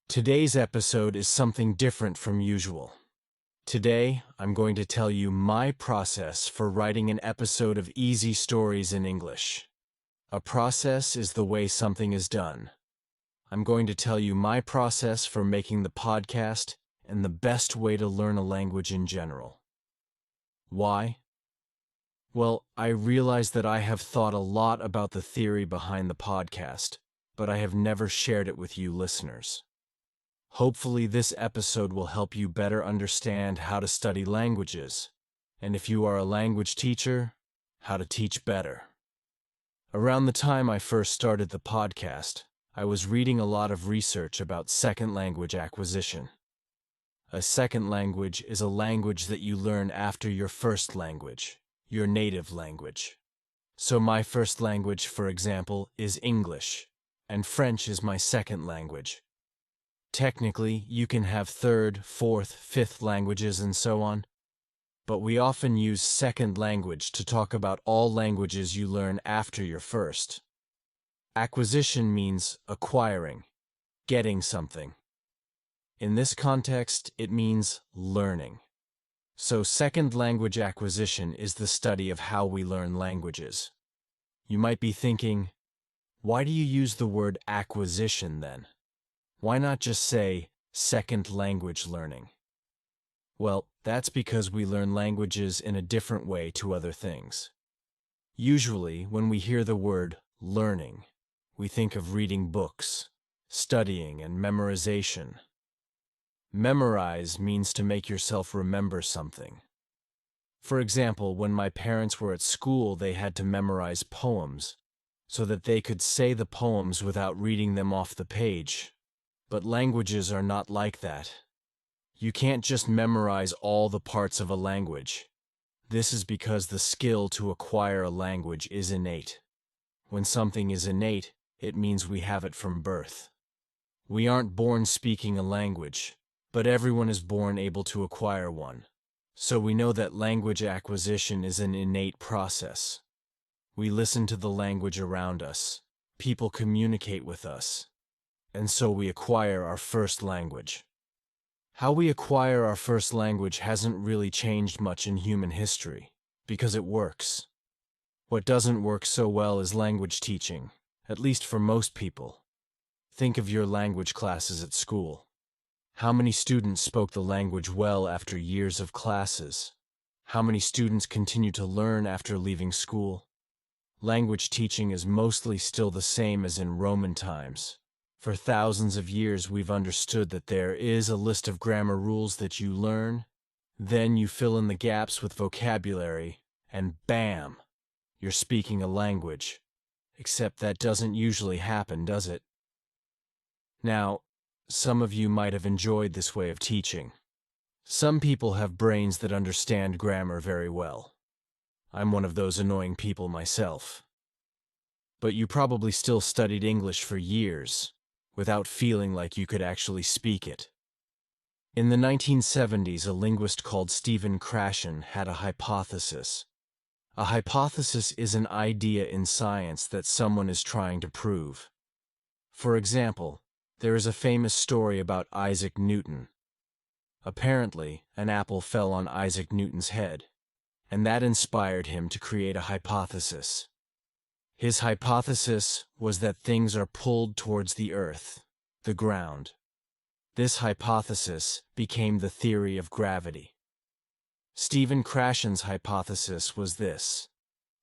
Today's episode is something different from usual. Today, I'm going to tell you my process for writing an episode of Easy Stories in English. A process is the way something is done. I'm going to tell you my process for making the podcast and the best way to learn a language in general. Why? Well, I realize that I have thought a lot about the theory behind the podcast, but I have never shared it with you listeners. Hopefully, this episode will help you better understand how to study languages, and if you are a language teacher, how to teach better. Around the time I first started the podcast, I was reading a lot of research about second language acquisition. A second language is a language that you learn after your first language, your native language. So my first language, for example, is English, and French is my second language. Technically, you can have third, fourth, fifth languages and so on, but we often use second language to talk about all languages you learn after your first. Acquisition means acquiring, getting something. In this context, it means learning. So second language acquisition is the study of how we learn languages. You might be thinking, why do you use the word acquisition then? Why not just say second language learning? Well, that's because we learn languages in a different way to other things. Usually, when we hear the word learning, we think of reading books, studying, and memorization. Memorize means to make yourself remember something. For example, when my parents were at school, they had to memorize poems so that they could say the poems without reading them off the page. But languages are not like that. You can't just memorize all the parts of a language. This is because the skill to acquire a language is innate. When something is innate, it means we have it from birth. We aren't born speaking a language, but everyone is born able to acquire one. So we know that language acquisition is an innate process. We listen to the language around us. People communicate with us. And so we acquire our first language. How we acquire our first language hasn't really changed much in human history, because it works. What doesn't work so well is language teaching, at least for most people. Think of your language classes at school. How many students spoke the language well after years of classes? How many students continue to learn after leaving school? Language teaching is mostly still the same as in Roman times. For thousands of years, we've understood that there is a list of grammar rules that you learn, then you fill in the gaps with vocabulary, and bam, you're speaking a language. Except that doesn't usually happen, does it? Now, some of you might have enjoyed this way of teaching. Some people have brains that understand grammar very well. I'm one of those annoying people myself. But you probably still studied English for years, without feeling like you could actually speak it. In the 1970s, a linguist called Stephen Krashen had a hypothesis. A hypothesis is an idea in science that someone is trying to prove. For example, there is a famous story about Isaac Newton. Apparently, an apple fell on Isaac Newton's head, and that inspired him to create a hypothesis. His hypothesis was that things are pulled towards the earth, the ground. This hypothesis became the theory of gravity. Stephen Krashen's hypothesis was this: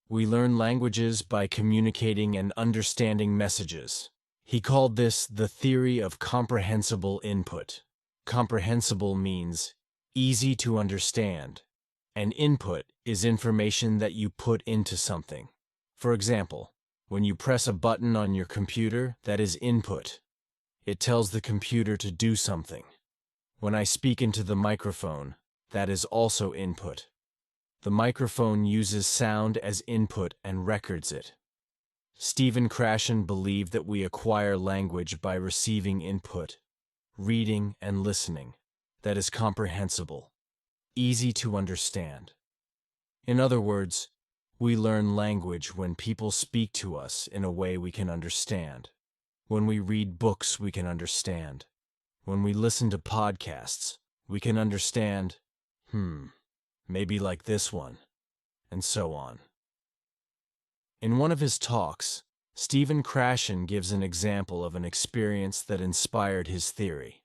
we learn languages by communicating and understanding messages. He called this the theory of comprehensible input. Comprehensible means easy to understand, and input is information that you put into something. For example, when you press a button on your computer, that is input. It tells the computer to do something. When I speak into the microphone, that is also input. The microphone uses sound as input and records it. Stephen Krashen believed that we acquire language by receiving input, reading and listening, that is comprehensible, easy to understand. In other words, we learn language when people speak to us in a way we can understand. When we read books we can understand. When we listen to podcasts, we can understand, maybe like this one, and so on. In one of his talks, Stephen Krashen gives an example of an experience that inspired his theory.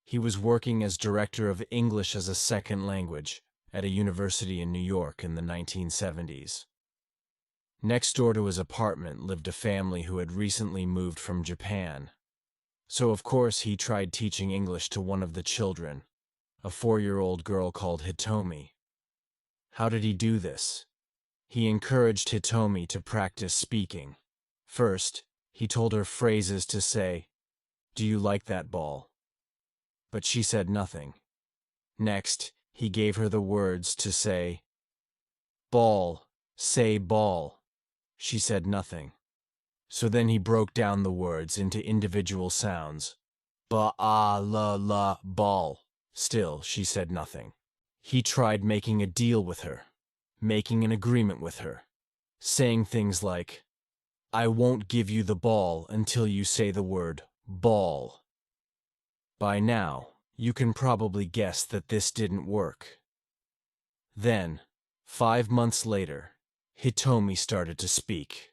He was working as director of English as a second language at a university in New York in the 1970s. Next door to his apartment lived a family who had recently moved from Japan. So of course he tried teaching English to one of the children, a 4-year-old girl called Hitomi. How did he do this? He encouraged Hitomi to practice speaking. First, he told her phrases to say, "Do you like that ball?" But she said nothing. Next, he gave her the words to say, "Ball, say ball." She said nothing. So then he broke down the words into individual sounds. Ba-a-la-la, ball. Still, she said nothing. He tried making a deal with her, making an agreement with her, saying things like, "I won't give you the ball until you say the word ball." By now, you can probably guess that this didn't work. Then, 5 months later, Hitomi started to speak.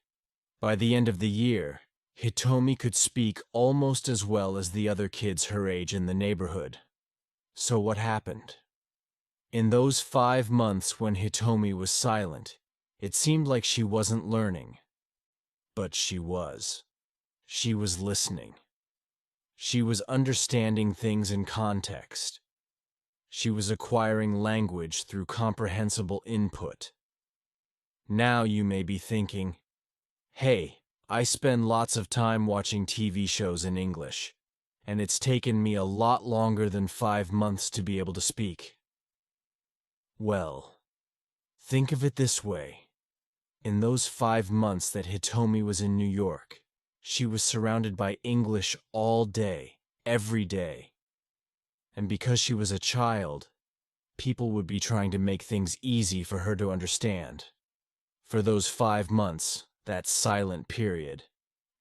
By the end of the year, Hitomi could speak almost as well as the other kids her age in the neighborhood. So what happened? In those 5 months when Hitomi was silent, it seemed like she wasn't learning. But she was. She was listening. She was understanding things in context. She was acquiring language through comprehensible input. Now you may be thinking, "Hey, I spend lots of time watching TV shows in English, and it's taken me a lot longer than 5 months to be able to speak." Well, think of it this way. In those 5 months that Hitomi was in New York, she was surrounded by English all day, every day. And because she was a child, people would be trying to make things easy for her to understand. For those 5 months, that silent period,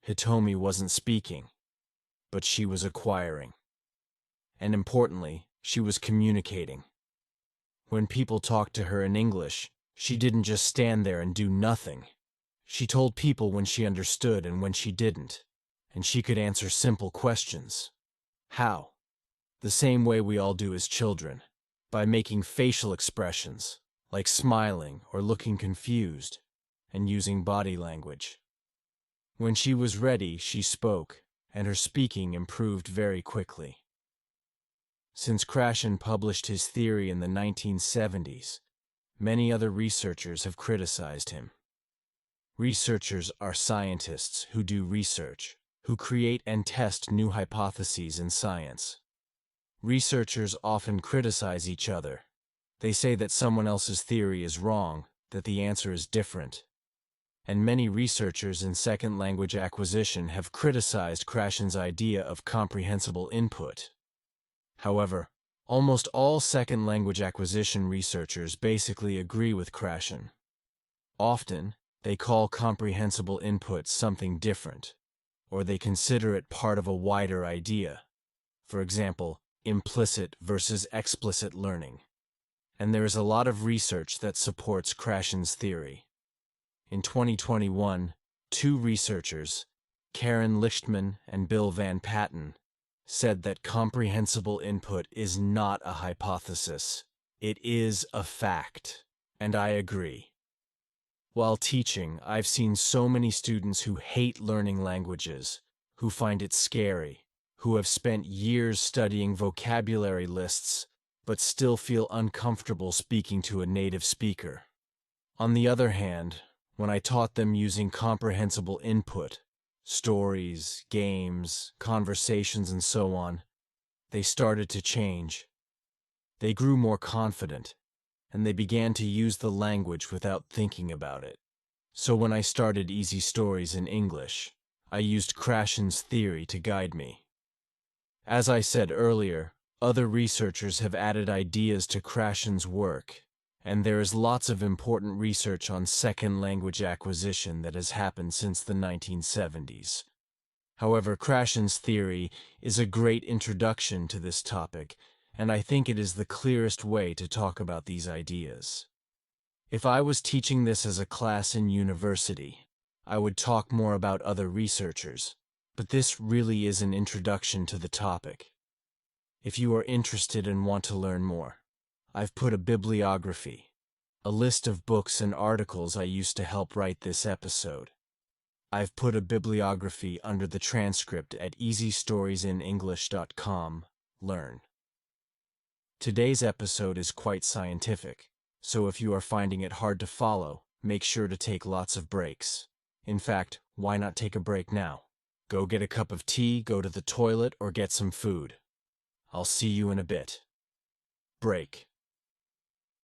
Hitomi wasn't speaking, but she was acquiring. And importantly, she was communicating. When people talked to her in English, she didn't just stand there and do nothing. She told people when she understood and when she didn't, and she could answer simple questions. How? The same way we all do as children, by making facial expressions, like smiling or looking confused, and using body language. When she was ready, she spoke, and her speaking improved very quickly. Since Krashen published his theory in the 1970s, many other researchers have criticized him. Researchers are scientists who do research, who create and test new hypotheses in science. Researchers often criticize each other. They say that someone else's theory is wrong, that the answer is different. And many researchers in second language acquisition have criticized Krashen's idea of comprehensible input. However, almost all second language acquisition researchers basically agree with Krashen. Often, they call comprehensible input something different, or they consider it part of a wider idea. For example, implicit versus explicit learning. And there is a lot of research that supports Krashen's theory. In 2021, 2 researchers, Karen Lichtman and Bill Van Patten, said that comprehensible input is not a hypothesis. It is a fact, and I agree. While teaching, I've seen so many students who hate learning languages, who find it scary, who have spent years studying vocabulary lists, but still feel uncomfortable speaking to a native speaker. On the other hand, when I taught them using comprehensible input, stories, games, conversations, and so on, they started to change. They grew more confident, and they began to use the language without thinking about it. So when I started Easy Stories in English, I used Krashen's theory to guide me. As I said earlier, other researchers have added ideas to Krashen's work, and there is lots of important research on second language acquisition that has happened since the 1970s. However, Krashen's theory is a great introduction to this topic, and I think it is the clearest way to talk about these ideas. If I was teaching this as a class in university, I would talk more about other researchers, but this really is an introduction to the topic. If you are interested and want to learn more, I've put a bibliography, a list of books and articles I used to help write this episode. I've put a bibliography under the transcript at easystoriesinenglish.com. Learn. Today's episode is quite scientific, so if you are finding it hard to follow, make sure to take lots of breaks. In fact, why not take a break now? Go get a cup of tea, go to the toilet, or get some food. I'll see you in a bit. Break.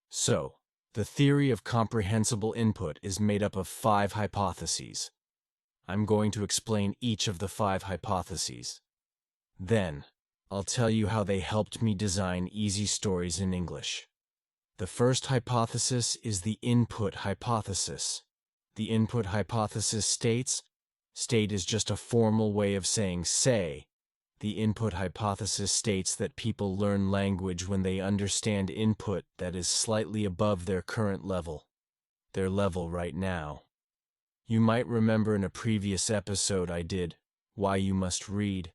So, the theory of comprehensible input is made up of 5 hypotheses. I'm going to explain each of the 5 hypotheses. Then, I'll tell you how they helped me design Easy Stories in English. The first hypothesis is the input hypothesis. The input hypothesis states, state is just a formal way of saying say. The input hypothesis states that people learn language when they understand input that is slightly above their current level, their level right now. You might remember in a previous episode I did, Why You Must Read,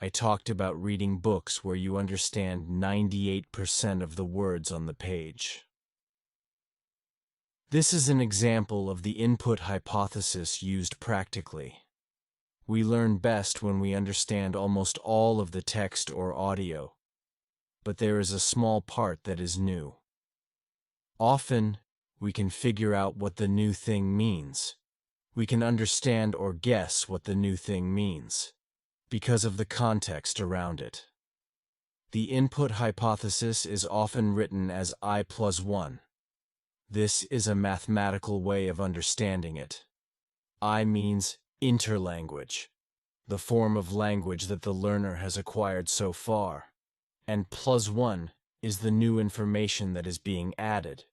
I talked about reading books where you understand 98% of the words on the page. This is an example of the input hypothesis used practically. We learn best when we understand almost all of the text or audio, but there is a small part that is new. Often, we can figure out what the new thing means. We can understand or guess what the new thing means, because of the context around it. The input hypothesis is often written as I+1. This is a mathematical way of understanding it. I means interlanguage, the form of language that the learner has acquired so far, and +1 is the new information that is being added.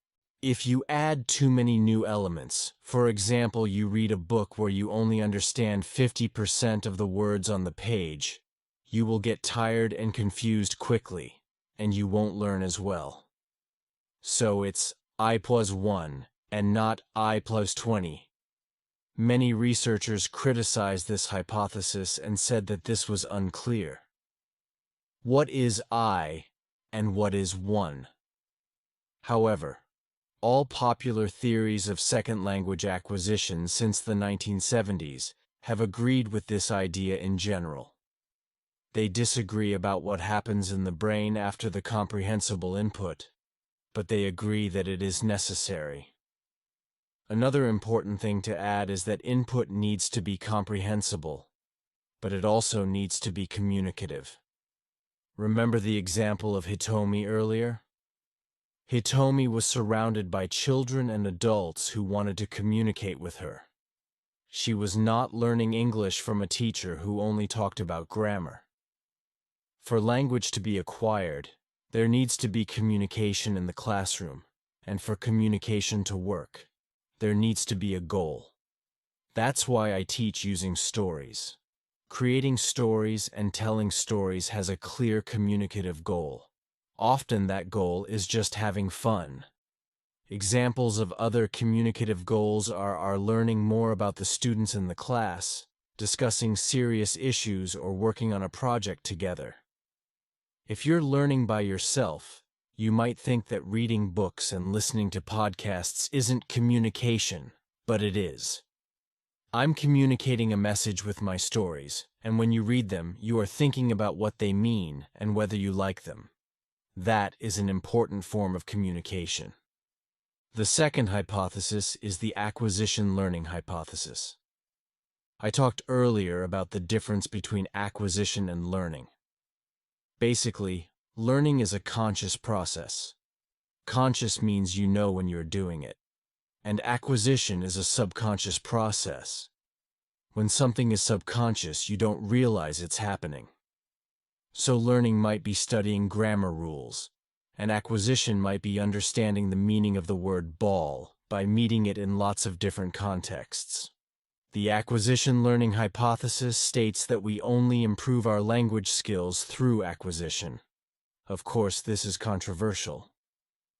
If you add too many new elements, for example, you read a book where you only understand 50% of the words on the page, you will get tired and confused quickly, and you won't learn as well. So it's I+1 and not I+20. Many researchers criticized this hypothesis and said that this was unclear. What is I and what is 1? However, all popular theories of second language acquisition since the 1970s have agreed with this idea in general. They disagree about what happens in the brain after the comprehensible input, but they agree that it is necessary. Another important thing to add is that input needs to be comprehensible, but it also needs to be communicative. Remember the example of Hitomi earlier? Hitomi was surrounded by children and adults who wanted to communicate with her. She was not learning English from a teacher who only talked about grammar. For language to be acquired, there needs to be communication in the classroom, and for communication to work, there needs to be a goal. That's why I teach using stories. Creating stories and telling stories has a clear communicative goal. Often that goal is just having fun. Examples of other communicative goals are learning more about the students in the class, discussing serious issues, or working on a project together. If you're learning by yourself, you might think that reading books and listening to podcasts isn't communication, but it is. I'm communicating a message with my stories, and when you read them, you are thinking about what they mean and whether you like them. That is an important form of communication. The second hypothesis is the acquisition learning hypothesis. I talked earlier about the difference between acquisition and learning. Basically, learning is a conscious process. Conscious means you know when you're doing it. And acquisition is a subconscious process. When something is subconscious, you don't realize it's happening. So learning might be studying grammar rules, and acquisition might be understanding the meaning of the word ball by meeting it in lots of different contexts. The acquisition learning hypothesis states that we only improve our language skills through acquisition. Of course, this is controversial.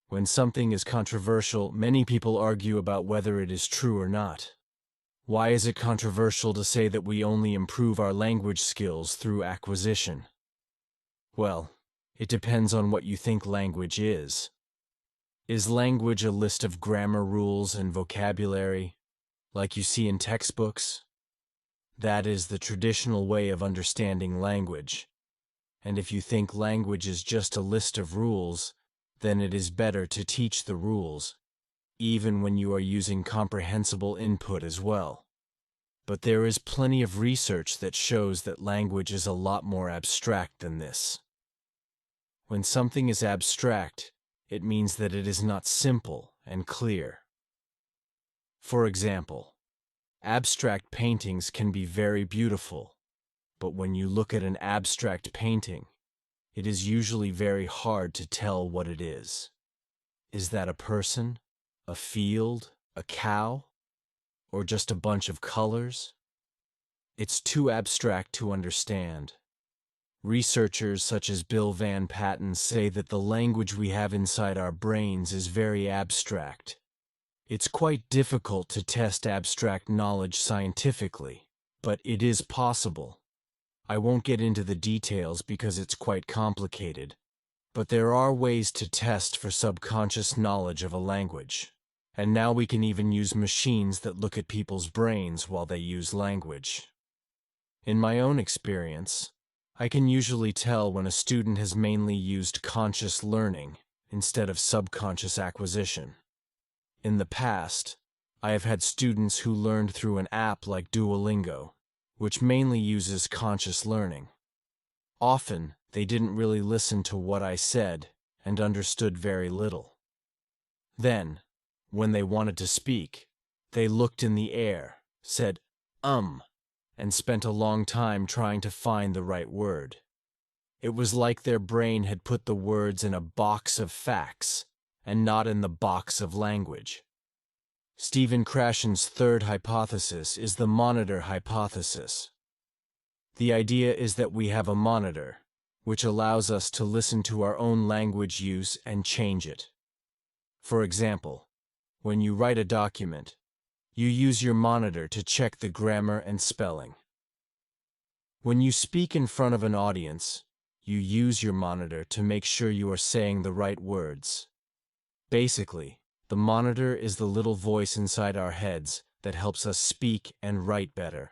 When something is controversial, many people argue about whether it is true or not. Why is it controversial to say that we only improve our language skills through acquisition? Well, it depends on what you think language is. Is language a list of grammar rules and vocabulary, like you see in textbooks? That is the traditional way of understanding language. And if you think language is just a list of rules, then it is better to teach the rules, even when you are using comprehensible input as well. But there is plenty of research that shows that language is a lot more abstract than this. When something is abstract, it means that it is not simple and clear. For example, abstract paintings can be very beautiful, but when you look at an abstract painting, it is usually very hard to tell what it is. Is that a person, a field, a cow, or just a bunch of colors? It's too abstract to understand. Researchers such as Bill Van Patten say that the language we have inside our brains is very abstract. It's quite difficult to test abstract knowledge scientifically, but it is possible. I won't get into the details because it's quite complicated, but there are ways to test for subconscious knowledge of a language. And now we can even use machines that look at people's brains while they use language. In my own experience, I can usually tell when a student has mainly used conscious learning instead of subconscious acquisition. In the past, I have had students who learned through an app like Duolingo, which mainly uses conscious learning. Often, they didn't really listen to what I said and understood very little. Then, when they wanted to speak, they looked in the air, said, and spent a long time trying to find the right word. It was like their brain had put the words in a box of facts and not in the box of language. Stephen Krashen's third hypothesis is the monitor hypothesis. The idea is that we have a monitor, which allows us to listen to our own language use and change it. For example, when you write a document, you use your monitor to check the grammar and spelling. When you speak in front of an audience, you use your monitor to make sure you are saying the right words. Basically, the monitor is the little voice inside our heads that helps us speak and write better.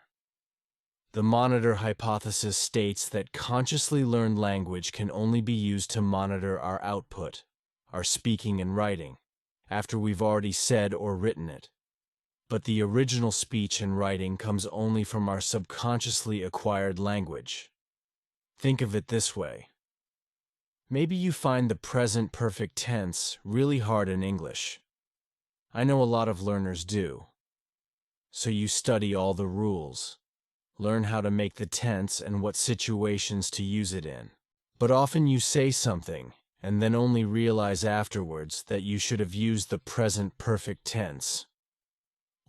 The monitor hypothesis states that consciously learned language can only be used to monitor our output, our speaking and writing, after we've already said or written it. But the original speech and writing comes only from our subconsciously acquired language. Think of it this way. Maybe you find the present perfect tense really hard in English. I know a lot of learners do. So you study all the rules, learn how to make the tense and what situations to use it in. But often you say something and then only realize afterwards that you should have used the present perfect tense.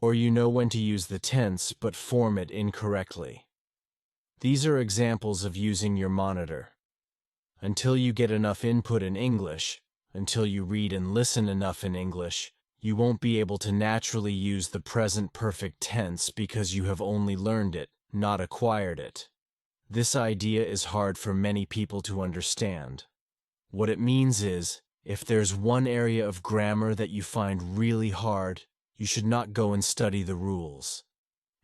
Or you know when to use the tense but form it incorrectly. These are examples of using your monitor. Until you get enough input in English, until you read and listen enough in English, you won't be able to naturally use the present perfect tense because you have only learned it, not acquired it. This idea is hard for many people to understand. What it means is, if there's one area of grammar that you find really hard, you should not go and study the rules.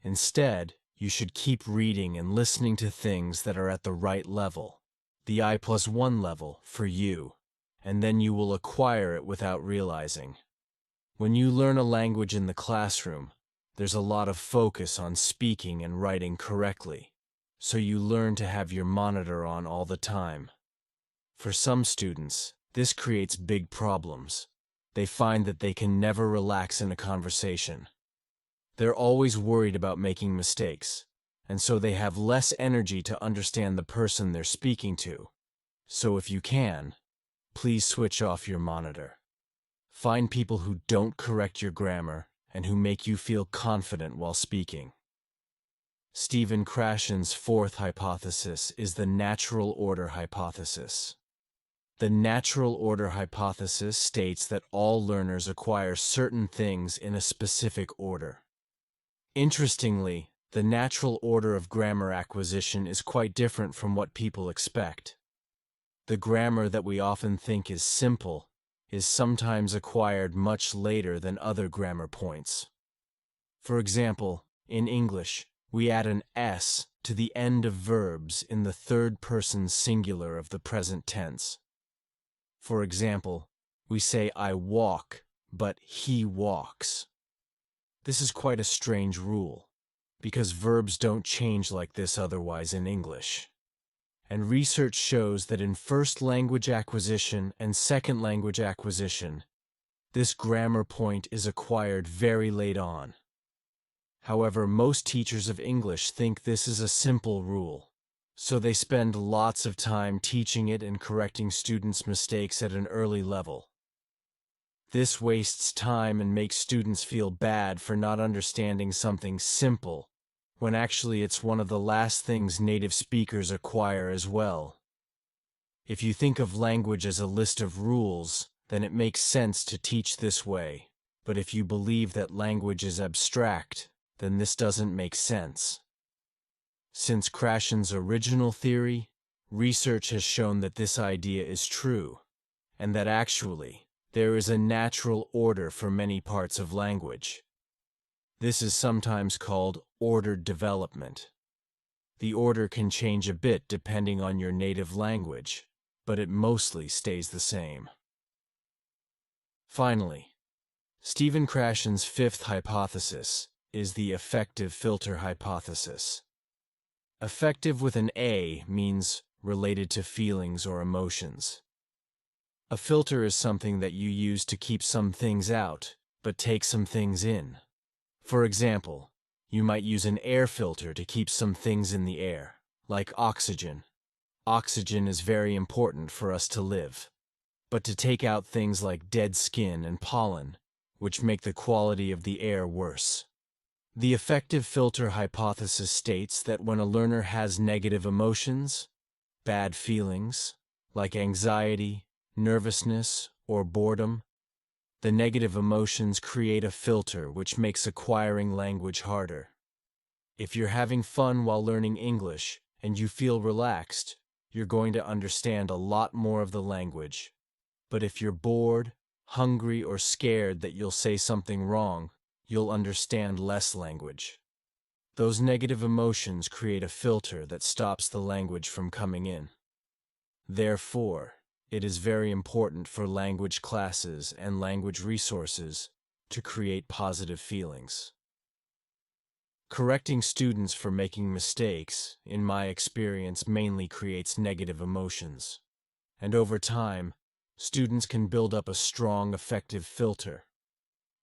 Instead, you should keep reading and listening to things that are at the right level, the I+1 level for you, and then you will acquire it without realizing. When you learn a language in the classroom, there's a lot of focus on speaking and writing correctly, so you learn to have your monitor on all the time. For some students, this creates big problems. They find that they can never relax in a conversation. They're always worried about making mistakes, and so they have less energy to understand the person they're speaking to. So if you can, please switch off your monitor. Find people who don't correct your grammar and who make you feel confident while speaking. Stephen Krashen's fourth hypothesis is the natural order hypothesis. The natural order hypothesis states that all learners acquire certain things in a specific order. Interestingly, the natural order of grammar acquisition is quite different from what people expect. The grammar that we often think is simple is sometimes acquired much later than other grammar points. For example, in English, we add an S to the end of verbs in the third person singular of the present tense. For example, we say I walk, but he walks. This is quite a strange rule, because verbs don't change like this otherwise in English. And research shows that in first language acquisition and second language acquisition, this grammar point is acquired very late on. However, most teachers of English think this is a simple rule, so they spend lots of time teaching it and correcting students' mistakes at an early level. This wastes time and makes students feel bad for not understanding something simple, when actually it's one of the last things native speakers acquire as well. If you think of language as a list of rules, then it makes sense to teach this way. But if you believe that language is abstract, then this doesn't make sense. Since Krashen's original theory, research has shown that this idea is true, and that actually, there is a natural order for many parts of language. This is sometimes called ordered development. The order can change a bit depending on your native language, but it mostly stays the same. Finally, Stephen Krashen's fifth hypothesis is the affective filter hypothesis. Affective with an A means related to feelings or emotions. A filter is something that you use to keep some things out, but take some things in. For example, you might use an air filter to keep some things in the air, like oxygen. Oxygen is very important for us to live. But to take out things like dead skin and pollen, which make the quality of the air worse. The affective filter hypothesis states that when a learner has negative emotions, bad feelings, like anxiety, nervousness, or boredom, the negative emotions create a filter which makes acquiring language harder. If you're having fun while learning English and you feel relaxed, you're going to understand a lot more of the language. But if you're bored, hungry, or scared that you'll say something wrong, you'll understand less language. Those negative emotions create a filter that stops the language from coming in. Therefore, it is very important for language classes and language resources to create positive feelings. Correcting students for making mistakes, in my experience, mainly creates negative emotions. And over time, students can build up a strong, effective filter.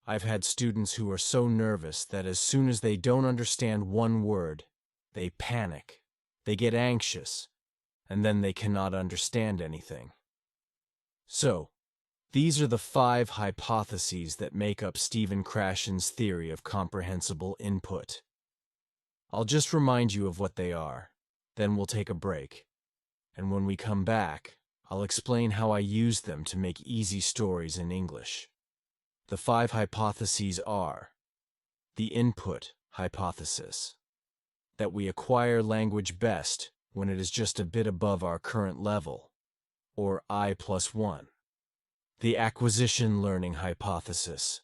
I've had students who are so nervous that as soon as they don't understand one word, they panic, they get anxious, and then they cannot understand anything. So, these are the 5 hypotheses that make up Stephen Krashen's theory of comprehensible input. I'll just remind you of what they are, then we'll take a break. And when we come back, I'll explain how I use them to make easy stories in English. The 5 hypotheses are: the input hypothesis, that we acquire language best when it is just a bit above our current level, or I+1. The acquisition learning hypothesis,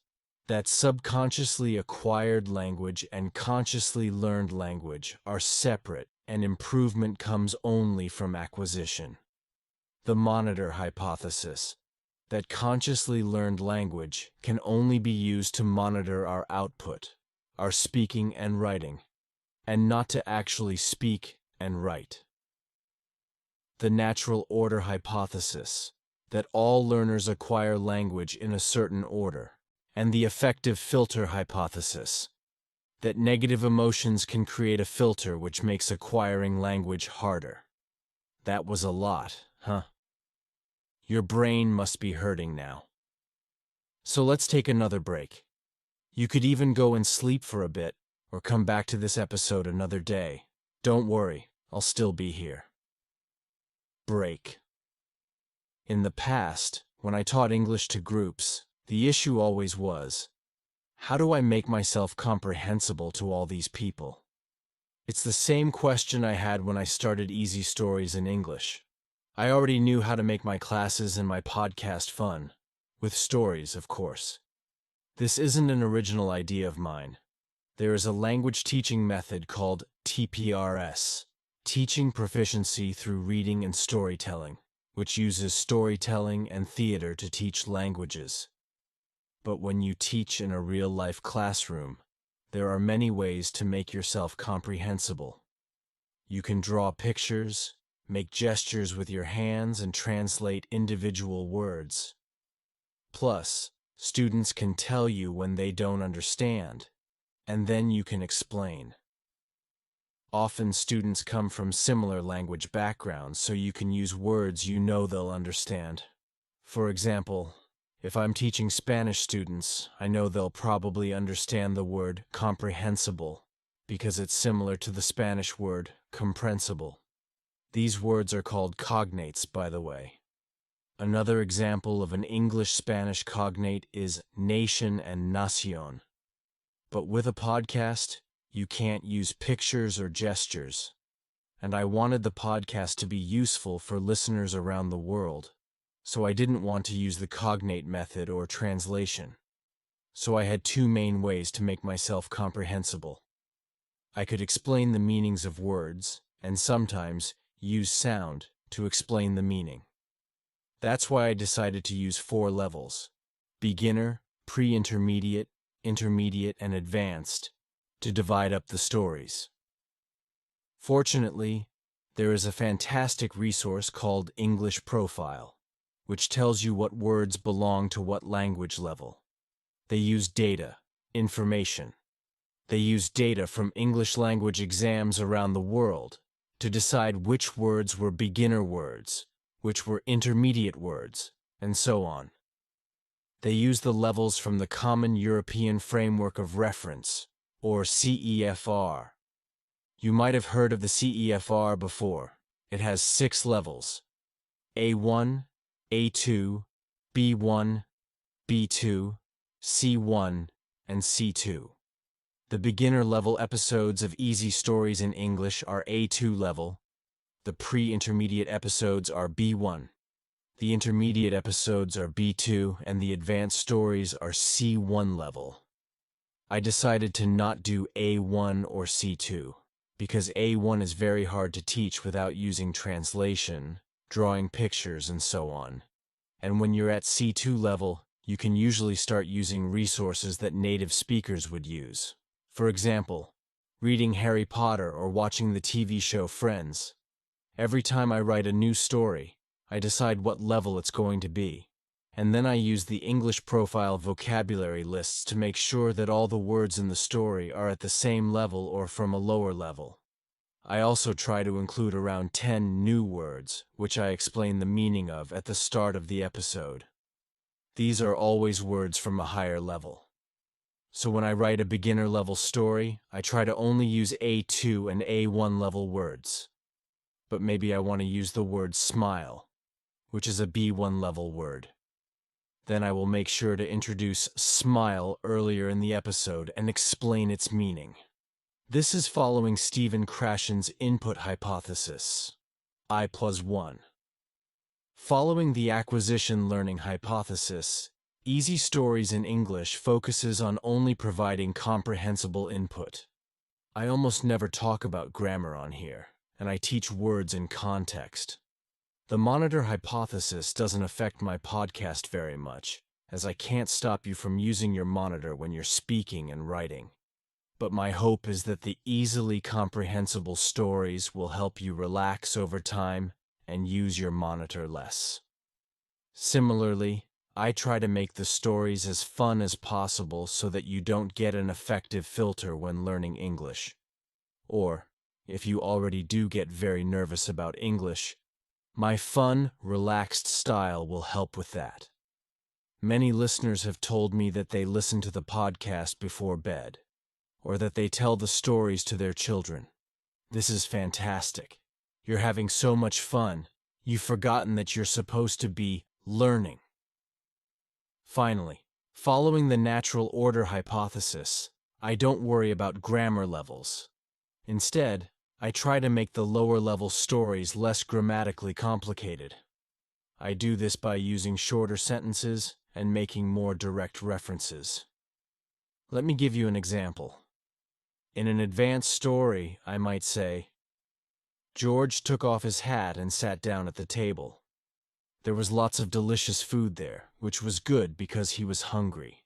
that subconsciously acquired language and consciously learned language are separate and improvement comes only from acquisition. The monitor hypothesis, that consciously learned language can only be used to monitor our output, our speaking and writing, and not to actually speak and write. The natural order hypothesis, that all learners acquire language in a certain order, and the affective filter hypothesis, that negative emotions can create a filter which makes acquiring language harder. That was a lot, huh? Your brain must be hurting now. So let's take another break. You could even go and sleep for a bit, or come back to this episode another day. Don't worry, I'll still be here. Break. In the past, when I taught English to groups, the issue always was, how do I make myself comprehensible to all these people? It's the same question I had when I started Easy Stories in English. I already knew how to make my classes and my podcast fun, with stories, of course. This isn't an original idea of mine. There is a language teaching method called TPRS, Teaching Proficiency Through Reading and Storytelling, which uses storytelling and theater to teach languages. But when you teach in a real-life classroom, there are many ways to make yourself comprehensible. You can draw pictures, make gestures with your hands, and translate individual words. Plus, students can tell you when they don't understand, and then you can explain. Often students come from similar language backgrounds, so you can use words you know they'll understand. For example, if I'm teaching Spanish students, I know they'll probably understand the word comprehensible, because it's similar to the Spanish word comprensible. These words are called cognates, by the way. Another example of an English-Spanish cognate is nation and nación. But with a podcast, you can't use pictures or gestures. And I wanted the podcast to be useful for listeners around the world, so I didn't want to use the cognate method or translation. So I had two main ways to make myself comprehensible. I could explain the meanings of words, and sometimes use sound to explain the meaning. That's why I decided to use 4 levels: beginner, pre-intermediate, intermediate, and advanced, to divide up the stories. Fortunately, there is a fantastic resource called English Profile, which tells you what words belong to what language level. They use data, information. They use data from English language exams around the world to decide which words were beginner words, which were intermediate words, and so on. They use the levels from the Common European Framework of Reference, or CEFR. You might have heard of the CEFR before. It has 6 levels: A1, A2, B1, B2, C1, and C2. The beginner-level episodes of Easy Stories in English are A2 level, the pre-intermediate episodes are B1, the intermediate episodes are B2, and the advanced stories are C1 level. I decided to not do A1 or C2, because A1 is very hard to teach without using translation, drawing pictures, and so on. And when you're at C2 level, you can usually start using resources that native speakers would use. For example, reading Harry Potter or watching the TV show Friends. Every time I write a new story, I decide what level it's going to be, and then I use the English Profile vocabulary lists to make sure that all the words in the story are at the same level or from a lower level. I also try to include around 10 new words, which I explain the meaning of at the start of the episode. These are always words from a higher level. So when I write a beginner-level story, I try to only use A2 and A1 level words. But maybe I want to use the word smile, which is a B1 level word. Then I will make sure to introduce smile earlier in the episode and explain its meaning. This is following Stephen Krashen's input hypothesis, I+1. Following the acquisition learning hypothesis, Easy Stories in English focuses on only providing comprehensible input. I almost never talk about grammar on here, and I teach words in context. The monitor hypothesis doesn't affect my podcast very much, as I can't stop you from using your monitor when you're speaking and writing. But my hope is that the easily comprehensible stories will help you relax over time and use your monitor less. Similarly, I try to make the stories as fun as possible so that you don't get an effective filter when learning English. Or, if you already do get very nervous about English, my fun, relaxed style will help with that. Many listeners have told me that they listen to the podcast before bed, or that they tell the stories to their children. This is fantastic. You're having so much fun, you've forgotten that you're supposed to be learning. Finally, following the natural order hypothesis, I don't worry about grammar levels. Instead, I try to make the lower-level stories less grammatically complicated. I do this by using shorter sentences and making more direct references. Let me give you an example. In an advanced story, I might say, George took off his hat and sat down at the table. There was lots of delicious food there, which was good because he was hungry.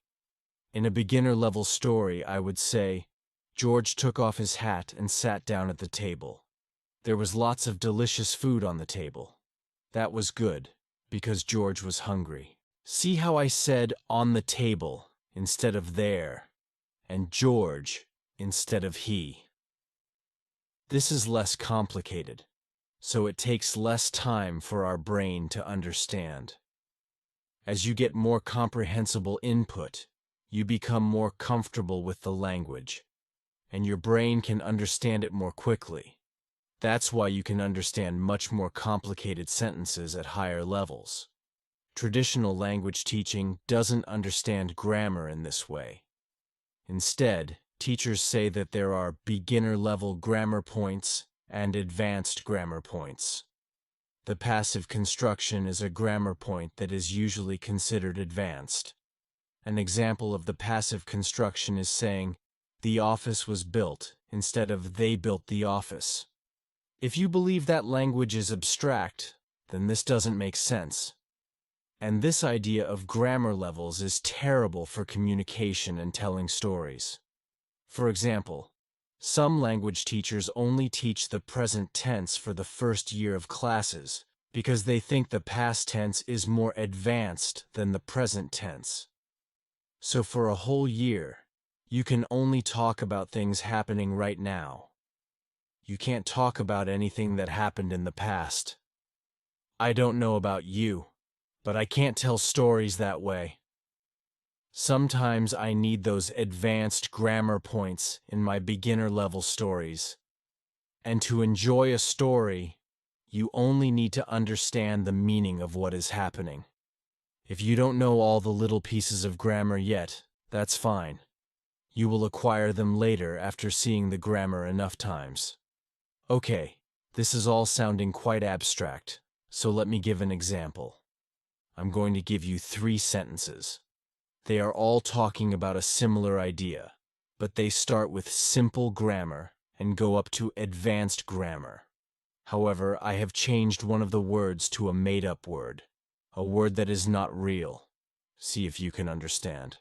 In a beginner-level story, I would say, George took off his hat and sat down at the table. There was lots of delicious food on the table. That was good, because George was hungry. See how I said on the table instead of there, and George instead of he. This is less complicated, so it takes less time for our brain to understand. As you get more comprehensible input, you become more comfortable with the language, and your brain can understand it more quickly. That's why you can understand much more complicated sentences at higher levels. Traditional language teaching doesn't understand grammar in this way. Instead, teachers say that there are beginner-level grammar points and advanced grammar points. The passive construction is a grammar point that is usually considered advanced. An example of the passive construction is saying, the office was built, instead of they built the office. If you believe that language is abstract, then this doesn't make sense. And this idea of grammar levels is terrible for communication and telling stories. For example, some language teachers only teach the present tense for the first year of classes because they think the past tense is more advanced than the present tense. So for a whole year, you can only talk about things happening right now. You can't talk about anything that happened in the past. I don't know about you, but I can't tell stories that way. Sometimes I need those advanced grammar points in my beginner-level stories. And to enjoy a story, you only need to understand the meaning of what is happening. If you don't know all the little pieces of grammar yet, that's fine. You will acquire them later after seeing the grammar enough times. Okay, this is all sounding quite abstract, so let me give an example. I'm going to give you 3 sentences. They are all talking about a similar idea, but they start with simple grammar and go up to advanced grammar. However, I have changed one of the words to a made-up word, a word that is not real. See if you can understand.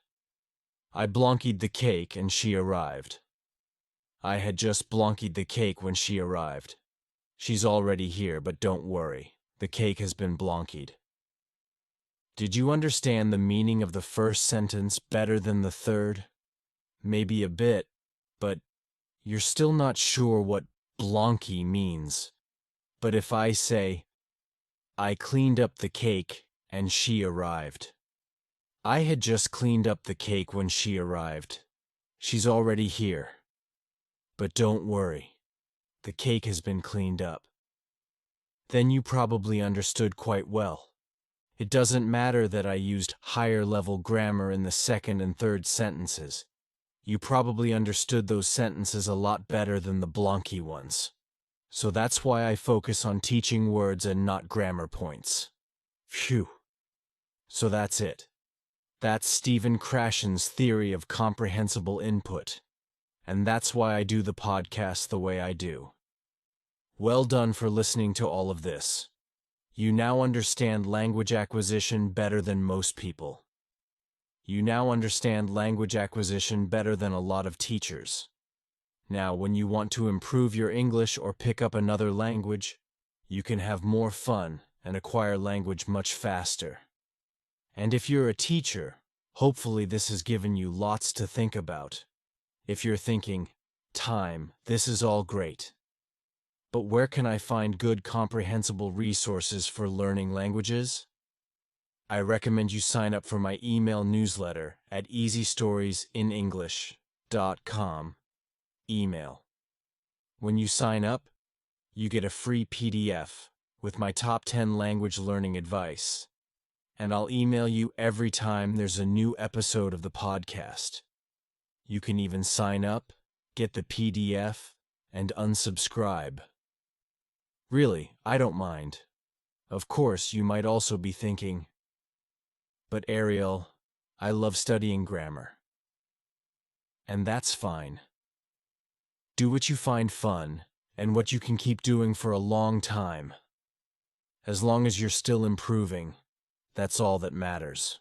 I blonkied the cake and she arrived. I had just blonkied the cake when she arrived. She's already here, but don't worry. The cake has been blonkied. Did you understand the meaning of the first sentence better than the third? Maybe a bit, but you're still not sure what blonky means. But if I say, I cleaned up the cake and she arrived. I had just cleaned up the cake when she arrived. She's already here. But don't worry. The cake has been cleaned up. Then you probably understood quite well. It doesn't matter that I used higher-level grammar in the second and third sentences. You probably understood those sentences a lot better than the blonky ones. So that's why I focus on teaching words and not grammar points. Phew. So that's it. That's Stephen Krashen's theory of comprehensible input. And that's why I do the podcast the way I do. Well done for listening to all of this. You now understand language acquisition better than most people. You now understand language acquisition better than a lot of teachers. Now, when you want to improve your English or pick up another language, you can have more fun and acquire language much faster. And if you're a teacher, hopefully this has given you lots to think about. If you're thinking, time, this is all great. But where can I find good comprehensible resources for learning languages? I recommend you sign up for my email newsletter at easystoriesinenglish.com. email. When you sign up, you get a free PDF with my top 10 language learning advice, and I'll email you every time there's a new episode of the podcast. You can even sign up, get the PDF, and unsubscribe. Really, I don't mind. Of course, you might also be thinking, but Ariel, I love studying grammar. And that's fine. Do what you find fun, and what you can keep doing for a long time. As long as you're still improving, that's all that matters.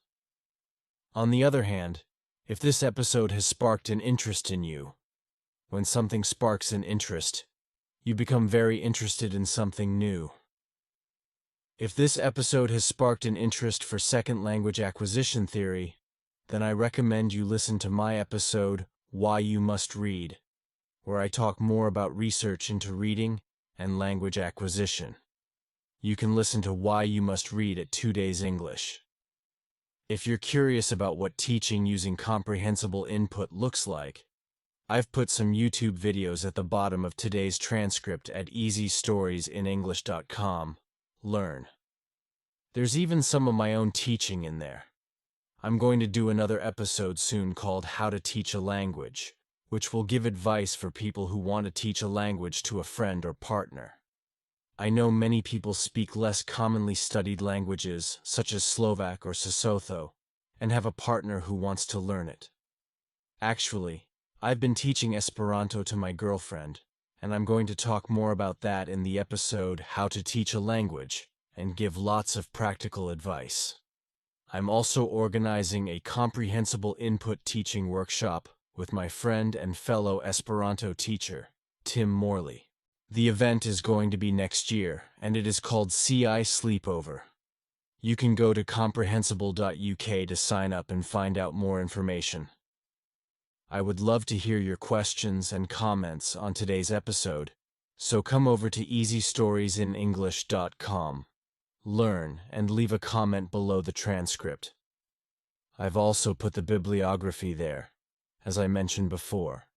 On the other hand, if this episode has sparked an interest in you, when something sparks an interest, you become very interested in something new. If this episode has sparked an interest for second language acquisition theory, then I recommend you listen to my episode, Why You Must Read, where I talk more about research into reading and language acquisition. You can listen to Why You Must Read at 2 Days English. If you're curious about what teaching using comprehensible input looks like, I've put some YouTube videos at the bottom of today's transcript at easystoriesinenglish.com. Learn. There's even some of my own teaching in there. I'm going to do another episode soon called How to Teach a Language, which will give advice for people who want to teach a language to a friend or partner. I know many people speak less commonly studied languages, such as Slovak or Sesotho, and have a partner who wants to learn it. Actually, I've been teaching Esperanto to my girlfriend, and I'm going to talk more about that in the episode How to Teach a Language, and give lots of practical advice. I'm also organizing a comprehensible input teaching workshop with my friend and fellow Esperanto teacher, Tim Morley. The event is going to be next year, and it is called CI Sleepover. You can go to comprehensible.uk to sign up and find out more information. I would love to hear your questions and comments on today's episode, so come over to easystoriesinenglish.com. Learn and leave a comment below the transcript. I've also put the bibliography there, as I mentioned before.